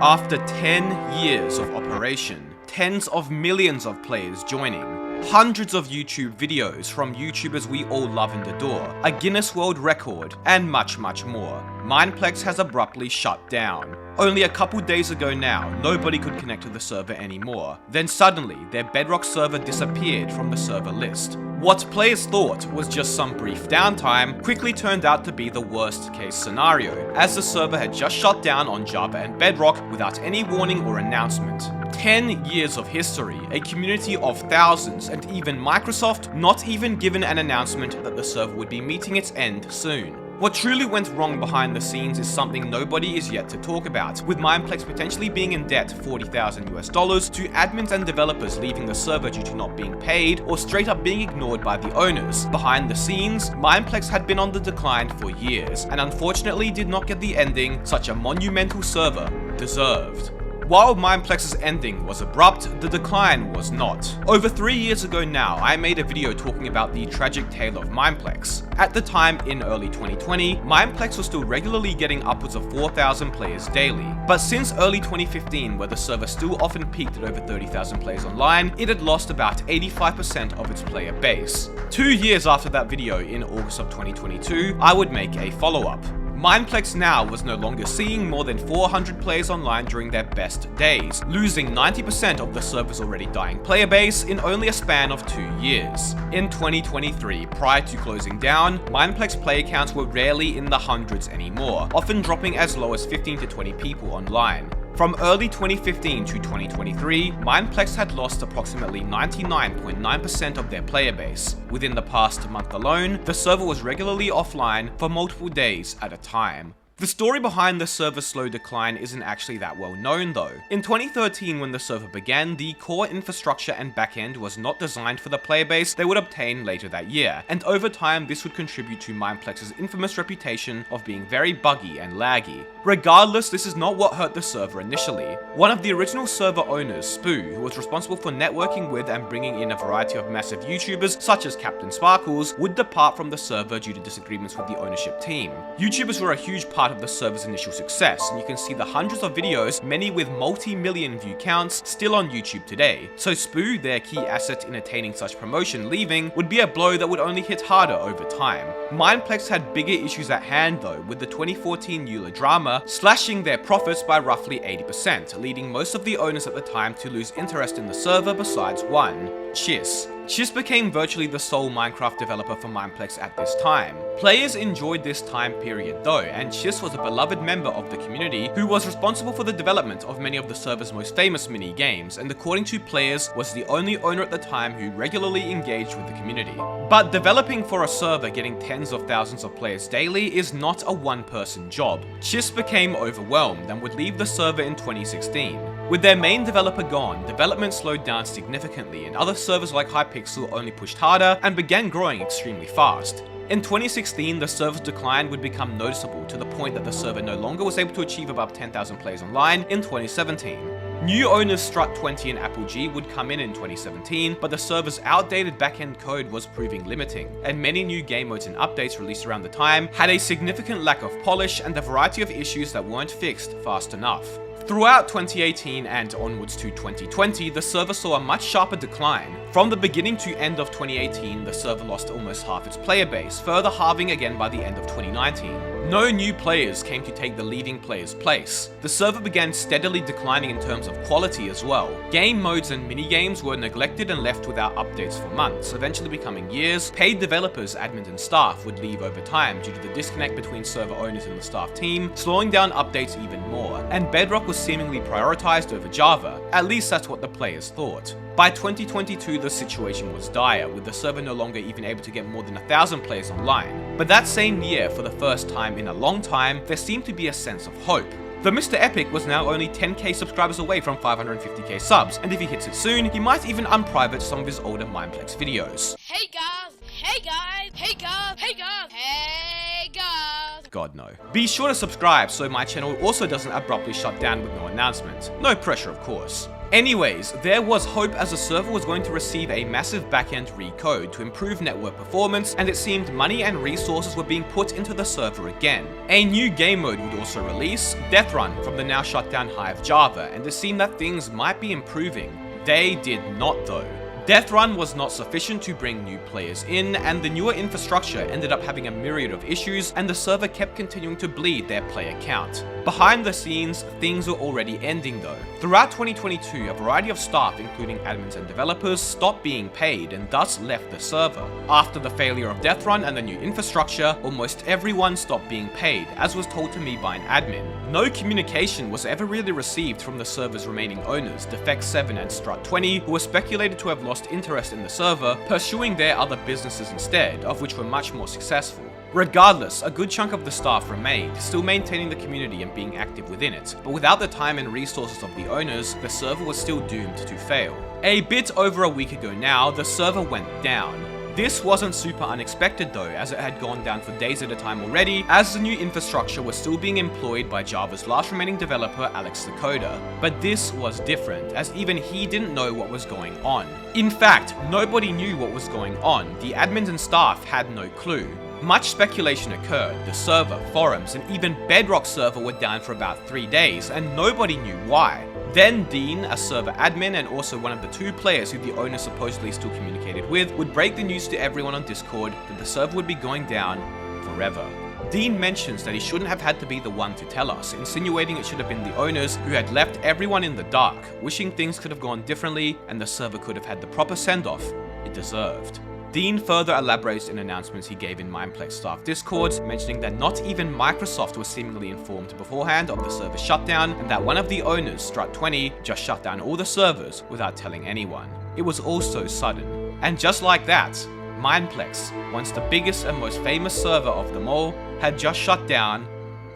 After 10 years of operation, tens of millions of players joining, hundreds of YouTube videos from YouTubers we all love and adore, a Guinness World Record, and much more, Mineplex has abruptly shut down. Only a couple days ago now, nobody could connect to the server anymore. Then suddenly, their Bedrock server disappeared from the server list. What players thought was just some brief downtime quickly turned out to be the worst case scenario, as the server had just shut down on Java and Bedrock without any warning or announcement. 10 years of history, a community of thousands, and even Microsoft not even given an announcement that the server would be meeting its end soon. What truly went wrong behind the scenes is something nobody is yet to talk about, with Mineplex potentially being in debt $40,000 to admins and developers leaving the server due to not being paid or straight up being ignored by the owners. Behind the scenes, Mineplex had been on the decline for years, and unfortunately did not get the ending such a monumental server deserved. While Mineplex's ending was abrupt, the decline was not. Over 3 years ago now, I made a video talking about the tragic tale of Mineplex. At the time, in early 2020, Mineplex was still regularly getting upwards of 4,000 players daily. But since early 2015, where the server still often peaked at over 30,000 players online, it had lost about 85% of its player base. 2 years after that video, in August of 2022, I would make a follow-up. Mineplex now was no longer seeing more than 400 players online during their best days, losing 90% of the server's already dying player base in only a span of 2 years. In 2023, prior to closing down, Mineplex player counts were rarely in the hundreds anymore, often dropping as low as 15 to 20 people online. From early 2015 to 2023, Mineplex had lost approximately 99.9% of their player base. Within the past month alone, the server was regularly offline for multiple days at a time. The story behind the server's slow decline isn't actually that well known though. In 2013, when the server began, the core infrastructure and backend was not designed for the player base they would obtain later that year, and over time this would contribute to Mineplex's infamous reputation of being very buggy and laggy. Regardless, this is not what hurt the server initially. One of the original server owners, Spoo, who was responsible for networking with and bringing in a variety of massive YouTubers such as Captain Sparkles, would depart from the server due to disagreements with the ownership team. YouTubers were a huge part of the server's initial success, and you can see the hundreds of videos, many with multi-million view counts, still on YouTube today. So Spoo, their key asset in attaining such promotion, leaving would be a blow that would only hit harder over time. Mineplex had bigger issues at hand though, with the 2014 Euler drama slashing their profits by roughly 80%, leading most of the owners at the time to lose interest in the server besides one, Chiss. Chiss became virtually the sole Minecraft developer for Mineplex at this time. Players enjoyed this time period though, and Chiss was a beloved member of the community who was responsible for the development of many of the server's most famous mini-games, and according to players, was the only owner at the time who regularly engaged with the community. But developing for a server getting tens of thousands of players daily is not a one-person job. Chiss became overwhelmed and would leave the server in 2016. With their main developer gone, development slowed down significantly, and other servers like Hypixel only pushed harder and began growing extremely fast. In 2016, the server's decline would become noticeable to the point that the server no longer was able to achieve above 10,000 players online in 2017. New owners Strut20 and Apogee would come in 2017, but the server's outdated backend code was proving limiting, and many new game modes and updates released around the time had a significant lack of polish and a variety of issues that weren't fixed fast enough. Throughout 2018 and onwards to 2020, the server saw a much sharper decline. From the beginning to end of 2018, the server lost almost half its player base, further halving again by the end of 2019. No new players came to take the leaving player's place. The server began steadily declining in terms of quality as well. Game modes and minigames were neglected and left without updates for months, eventually becoming years. Paid developers, admins and staff would leave over time due to the disconnect between server owners and the staff team, slowing down updates even more, and Bedrock was seemingly prioritized over Java. At least that's what the players thought. By 2022, the situation was dire, with the server no longer even able to get more than 1,000 players online. But that same year, for the first time in a long time, there seemed to be a sense of hope. TheMisterEpic was now only 10k subscribers away from 550k subs, and if he hits it soon, he might even unprivate some of his older Mineplex videos. Hey guys! Hey guys! Hey guys! Hey guys! Hey guys! God no. Be sure to subscribe so my channel also doesn't abruptly shut down with no announcement. No pressure, of course. Anyways, there was hope as the server was going to receive a massive backend recode to improve network performance, and it seemed money and resources were being put into the server again. A new game mode would also release, Death Run, from the now shut down Hive Java, and it seemed that things might be improving. They did not though. Death Run was not sufficient to bring new players in, and the newer infrastructure ended up having a myriad of issues, and the server kept continuing to bleed their player count. Behind the scenes, things were already ending though. Throughout 2022, a variety of staff, including admins and developers, stopped being paid and thus left the server. After the failure of Death Run and the new infrastructure, almost everyone stopped being paid, as was told to me by an admin. No communication was ever really received from the server's remaining owners, Defect7 and Strut20, who were speculated to have lost interest in the server, pursuing their other businesses instead, of which were much more successful. Regardless, a good chunk of the staff remained, still maintaining the community and being active within it, but without the time and resources of the owners, the server was still doomed to fail. A bit over a week ago now, the server went down. This wasn't super unexpected though, as it had gone down for days at a time already, as the new infrastructure was still being employed by Java's last remaining developer, Alex the Coder. But this was different, as even he didn't know what was going on. In fact, nobody knew what was going on. The admins and staff had no clue. Much speculation occurred. The server, forums, and even Bedrock server were down for about 3 days, and nobody knew why. Then Dean, a server admin and also one of the 2 players who the owner supposedly still communicated with, would break the news to everyone on Discord that the server would be going down forever. Dean mentions that he shouldn't have had to be the one to tell us, insinuating it should have been the owners who had left everyone in the dark, wishing things could have gone differently and the server could have had the proper send-off it deserved. Dean further elaborates in announcements he gave in Mineplex staff discords, mentioning that not even Microsoft was seemingly informed beforehand of the server shutdown, and that one of the owners, Strut20, just shut down all the servers without telling anyone. It was all so sudden. And just like that, Mineplex, once the biggest and most famous server of them all, had just shut down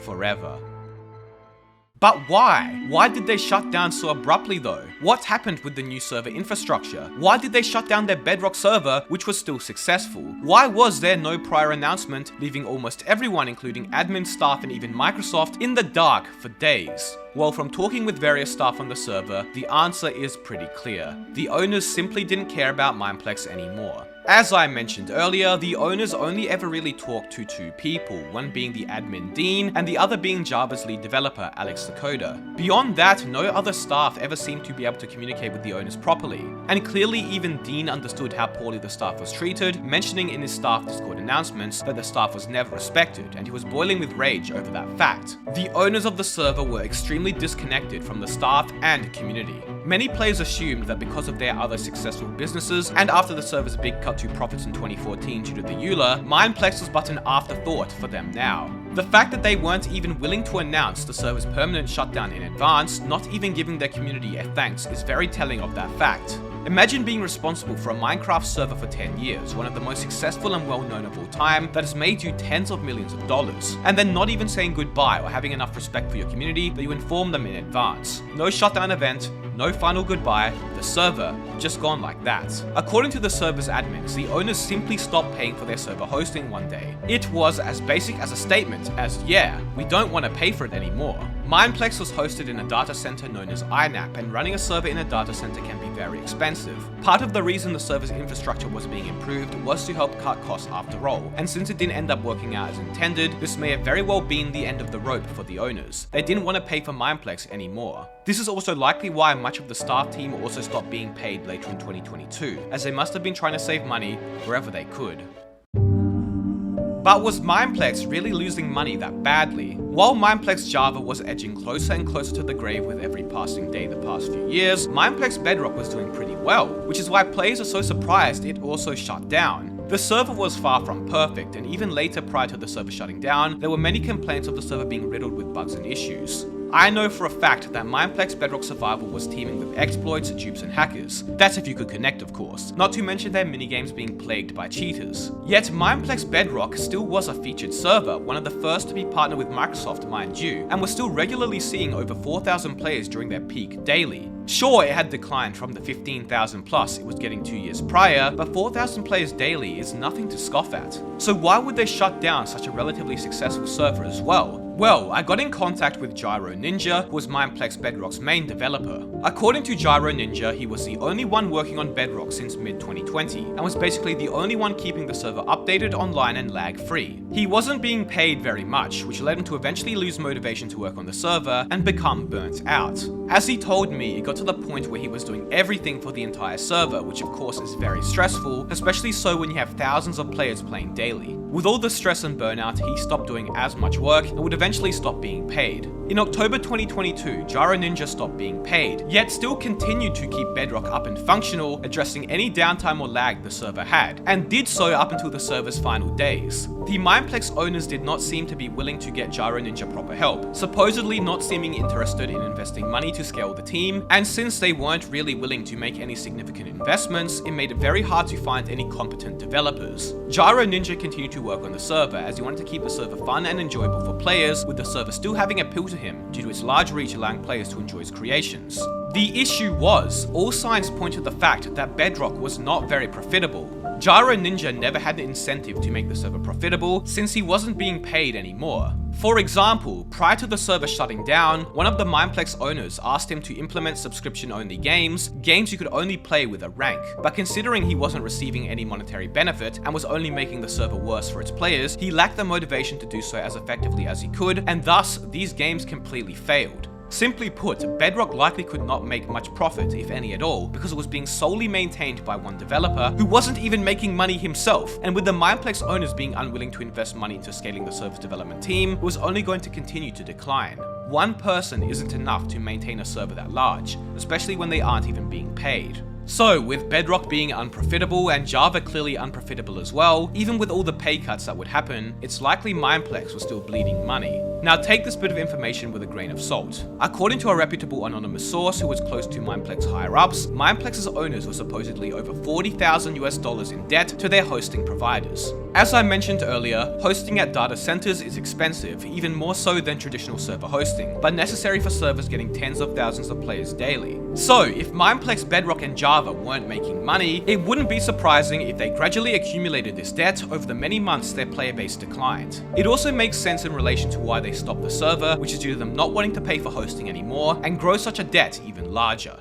forever. But why? Why did they shut down so abruptly though? What happened with the new server infrastructure? Why did they shut down their Bedrock server, which was still successful? Why was there no prior announcement, leaving almost everyone, including admin, staff, and even Microsoft, in the dark for days? Well, from talking with various staff on the server, the answer is pretty clear. The owners simply didn't care about Mineplex anymore. As I mentioned earlier, the owners only ever really talked to 2 people, one being the admin Dean, and the other being Java's lead developer, Alex the Coder. Beyond that, no other staff ever seemed to be able to communicate with the owners properly, and clearly even Dean understood how poorly the staff was treated, mentioning in his staff Discord announcements that the staff was never respected, and he was boiling with rage over that fact. The owners of the server were extremely disconnected from the staff and community. Many players assumed that because of their other successful businesses, and after the server's big cut to profits in 2014 due to the EULA, Mineplex was but an afterthought for them now. The fact that they weren't even willing to announce the server's permanent shutdown in advance, not even giving their community a thanks, is very telling of that fact. Imagine being responsible for a Minecraft server for 10 years, one of the most successful and well-known of all time, that has made you tens of millions of dollars, and then not even saying goodbye or having enough respect for your community that you inform them in advance. No shutdown event, no final goodbye, the server just gone like that. According to the server's admins, the owners simply stopped paying for their server hosting one day. It was as basic as a statement as, yeah, we don't want to pay for it anymore. Mineplex was hosted in a data center known as INAP, and running a server in a data center can be very expensive. Part of the reason the server's infrastructure was being improved was to help cut costs after all, and since it didn't end up working out as intended, this may have very well been the end of the rope for the owners. They didn't want to pay for Mineplex anymore. This is also likely why much of the staff team also stopped being paid later in 2022, as they must have been trying to save money wherever they could. But was Mineplex really losing money that badly? While Mineplex Java was edging closer and closer to the grave with every passing day the past few years, Mineplex Bedrock was doing pretty well, which is why players are so surprised it also shut down. The server was far from perfect, and even later prior to the server shutting down, there were many complaints of the server being riddled with bugs and issues. I know for a fact that Mineplex Bedrock Survival was teeming with exploits, dupes, and hackers. That's if you could connect, of course. Not to mention their minigames being plagued by cheaters. Yet Mineplex Bedrock still was a featured server, one of the first to be partnered with Microsoft, mind you, and was still regularly seeing over 4,000 players during their peak daily. Sure, it had declined from the 15,000 plus it was getting 2 years prior, but 4,000 players daily is nothing to scoff at. So why would they shut down such a relatively successful server as well? Well, I got in contact with Gyro Ninja, who was Mineplex Bedrock's main developer. According to Gyro Ninja, he was the only one working on Bedrock since mid-2020, and was basically the only one keeping the server updated online and lag-free. He wasn't being paid very much, which led him to eventually lose motivation to work on the server and become burnt out. As he told me, it got to the point where he was doing everything for the entire server, which of course is very stressful, especially so when you have thousands of players playing daily. With all the stress and burnout, he stopped doing as much work and would eventually stop being paid. In October 2022, Gyro Ninja stopped being paid, yet still continued to keep Bedrock up and functional, addressing any downtime or lag the server had, and did so up until the server's final days. The Mineplex owners did not seem to be willing to get Gyro Ninja proper help, supposedly not seeming interested in investing money to scale the team, and since they weren't really willing to make any significant investments, it made it very hard to find any competent developers. Gyro Ninja continued to work on the server as he wanted to keep the server fun and enjoyable for players, with the server still having appeal to him due to its large reach allowing players to enjoy his creations. The issue was, all signs point to the fact that Bedrock was not very profitable. Gyro Ninja never had an incentive to make the server profitable since he wasn't being paid anymore. For example, prior to the server shutting down, one of the Mineplex owners asked him to implement subscription-only games you could only play with a rank. But considering he wasn't receiving any monetary benefit and was only making the server worse for its players, he lacked the motivation to do so as effectively as he could, and thus, these games completely failed. Simply put, Bedrock likely could not make much profit, if any at all, because it was being solely maintained by one developer who wasn't even making money himself, and with the Mineplex owners being unwilling to invest money into scaling the server's development team, it was only going to continue to decline. One person isn't enough to maintain a server that large, especially when they aren't even being paid. So, with Bedrock being unprofitable and Java clearly unprofitable as well, even with all the pay cuts that would happen, it's likely Mineplex was still bleeding money. Now take this bit of information with a grain of salt. According to a reputable anonymous source who was close to Mineplex higher-ups, Mineplex's owners were supposedly over $40,000 in debt to their hosting providers. As I mentioned earlier, hosting at data centers is expensive, even more so than traditional server hosting, but necessary for servers getting tens of thousands of players daily. So, if Mineplex, Bedrock, and Java weren't making money, it wouldn't be surprising if they gradually accumulated this debt over the many months their player base declined. It also makes sense in relation to why they stopped the server, which is due to them not wanting to pay for hosting anymore, and grow such a debt even larger.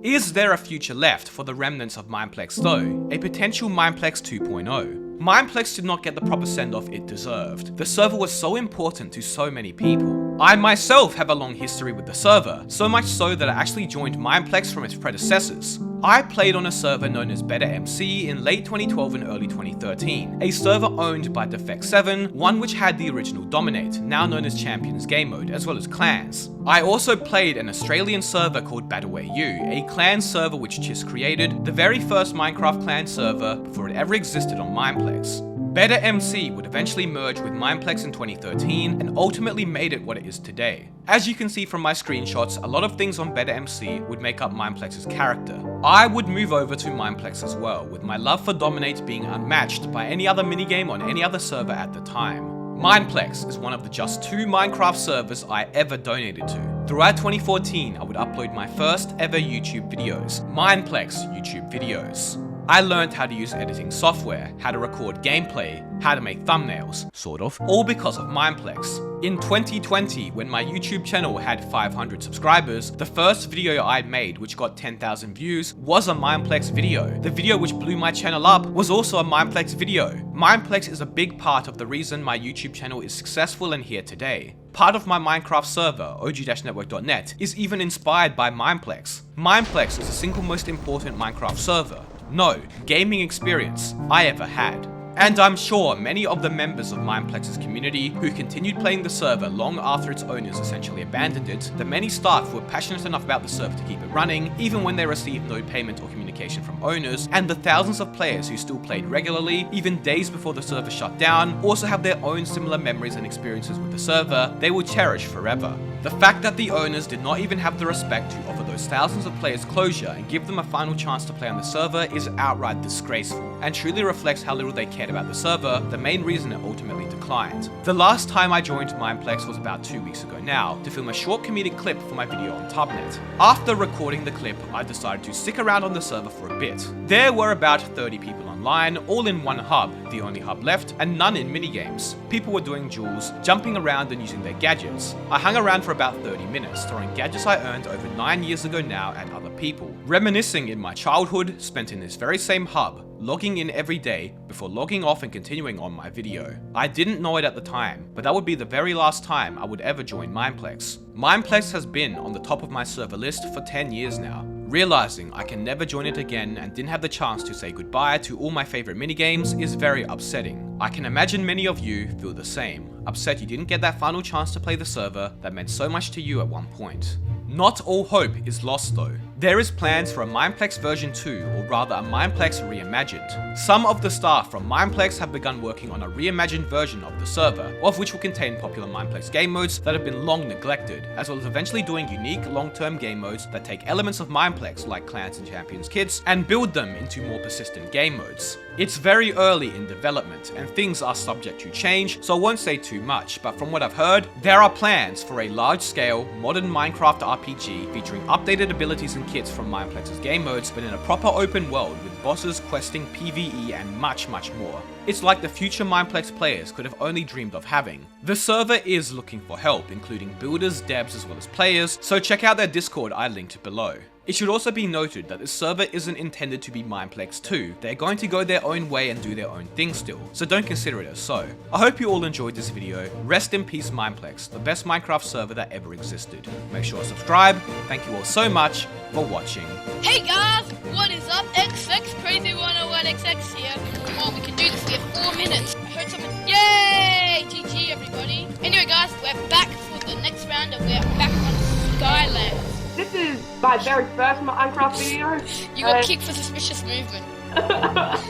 Is there a future left for the remnants of Mineplex though? A potential Mineplex 2.0? Mineplex did not get the proper send-off it deserved. The server was so important to so many people. I myself have a long history with the server, so much so that I actually joined Mineplex from its predecessors. I played on a server known as BetterMC in late 2012 and early 2013, a server owned by Defect7, one which had the original Dominate, now known as Champions Game Mode, as well as clans. I also played an Australian server called BattleAU, a clan server which Chiss created, the very first Minecraft clan server before it ever existed on Mineplex. BetterMC would eventually merge with Mineplex in 2013 and ultimately made it what it is today. As you can see from my screenshots, a lot of things on BetterMC would make up Mineplex's character. I would move over to Mineplex as well, with my love for Dominate being unmatched by any other minigame on any other server at the time. Mineplex is one of the just 2 Minecraft servers I ever donated to. Throughout 2014, I would upload my first ever YouTube videos, Mineplex YouTube videos. I learned how to use editing software, how to record gameplay, how to make thumbnails, sort of, all because of Mineplex. In 2020, when my YouTube channel had 500 subscribers, the first video I'd made, which got 10,000 views, was a Mineplex video. The video which blew my channel up was also a Mineplex video. Mineplex is a big part of the reason my YouTube channel is successful and here today. Part of my Minecraft server, og-network.net, is even inspired by Mineplex. Mineplex is the single most important Minecraft server, no, gaming experience I ever had. And I'm sure many of the members of Mineplex's community who continued playing the server long after its owners essentially abandoned it, the many staff who were passionate enough about the server to keep it running, even when they received no payment or communication from owners, and the thousands of players who still played regularly, even days before the server shut down, also have their own similar memories and experiences with the server they will cherish forever. The fact that the owners did not even have the respect to offer those thousands of players closure and give them a final chance to play on the server is outright disgraceful, and truly reflects how little they care cared about the server, the main reason it ultimately declined. The last time I joined Mineplex was about 2 weeks ago now, to film a short comedic clip for my video on Tubnet. After recording the clip, I decided to stick around on the server for a bit. There were about 30 people online, all in one hub, the only hub left, and none in minigames. People were doing duels, jumping around and using their gadgets. I hung around for about 30 minutes, throwing gadgets I earned over 9 years ago now at other people. Reminiscing in my childhood, spent in this very same hub, logging in every day before logging off and continuing on my video. I didn't know it at the time, but that would be the very last time I would ever join Mineplex. Mineplex has been on the top of my server list for 10 years now. Realizing I can never join it again and didn't have the chance to say goodbye to all my favorite minigames is very upsetting. I can imagine many of you feel the same, upset you didn't get that final chance to play the server that meant so much to you at one point. Not all hope is lost though. There is plans for a Mineplex version 2, or rather a Mineplex Reimagined. Some of the staff from Mineplex have begun working on a reimagined version of the server, of which will contain popular Mineplex game modes that have been long neglected, as well as eventually doing unique long-term game modes that take elements of Mineplex like Clans and Champions kits and build them into more persistent game modes. It's very early in development and things are subject to change, so I won't say too much, but from what I've heard, there are plans for a large-scale, modern Minecraft RPG featuring updated abilities and kits from Mineplex's game modes, but in a proper open world with bosses, questing, PvE, and much more. It's like the future Mineplex players could have only dreamed of having. The server is looking for help, including builders, devs, as well as players, so check out their Discord I linked below. It should also be noted that this server isn't intended to be Mineplex 2, they're going to go their own way and do their own thing still, so don't consider it as so. I hope you all enjoyed this video. Rest in peace Mineplex, the best Minecraft server that ever existed. Make sure to subscribe. Thank you all so much for watching. Hey guys, what is up? XX Crazy 101XX here. Come on, we can do this. We have 4 minutes. I heard someone. Yay! GG everybody. Anyway guys, we're back for the next round and we're back on Skylands. This is my very first Minecraft video. You got kicked for suspicious movement.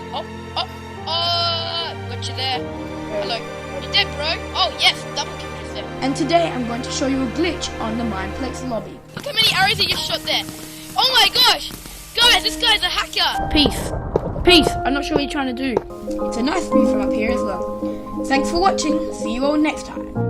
Oh, got you there. Hello. You dead, bro? Oh yes, double kick just there. And today I'm going to show you a glitch on the Mineplex lobby. Look how many arrows he just shot there. Oh my gosh! Guys, this guy's a hacker! Peace. I'm not sure what you're trying to do. It's a nice view from up here as well. Thanks for watching. See you all next time.